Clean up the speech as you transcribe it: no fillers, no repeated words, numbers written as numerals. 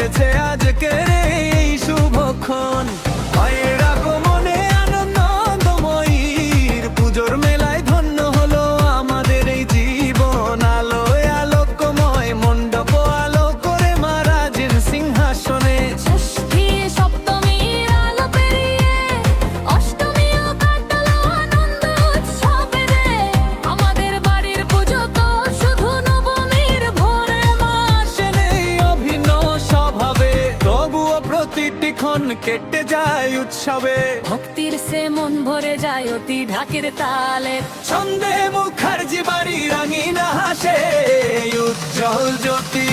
এসেছে আজকের এই শুভক্ষণ। মায়ের আগমনে আনন্দময়ীর পুজোর মেলায় ধন্য হলো আমাদের এই জীবন। আলোয় আলোকময় মণ্ডপ আলো করে মহারাজের সিংহাসনে। ষষ্ঠী সপ্তমীর আলো পেরিয়ে অষ্টমীও কাটলো আনন্দ উৎসবে রে। আমাদের বাড়ির পুজো তো শুধু নবমীর ভোরে মাস। নেই অভিন্ন স্বভাবে তবুও প্রতিটি ক্ষণ কেটে যায় উৎসবে। ভক্তির সে মন ভরে যায় অতি ঢাকের তালে। ছন্দে মুখার্জি বাড়ি রাঙিনা হাসে উজ্জ্বল জ্যোতি।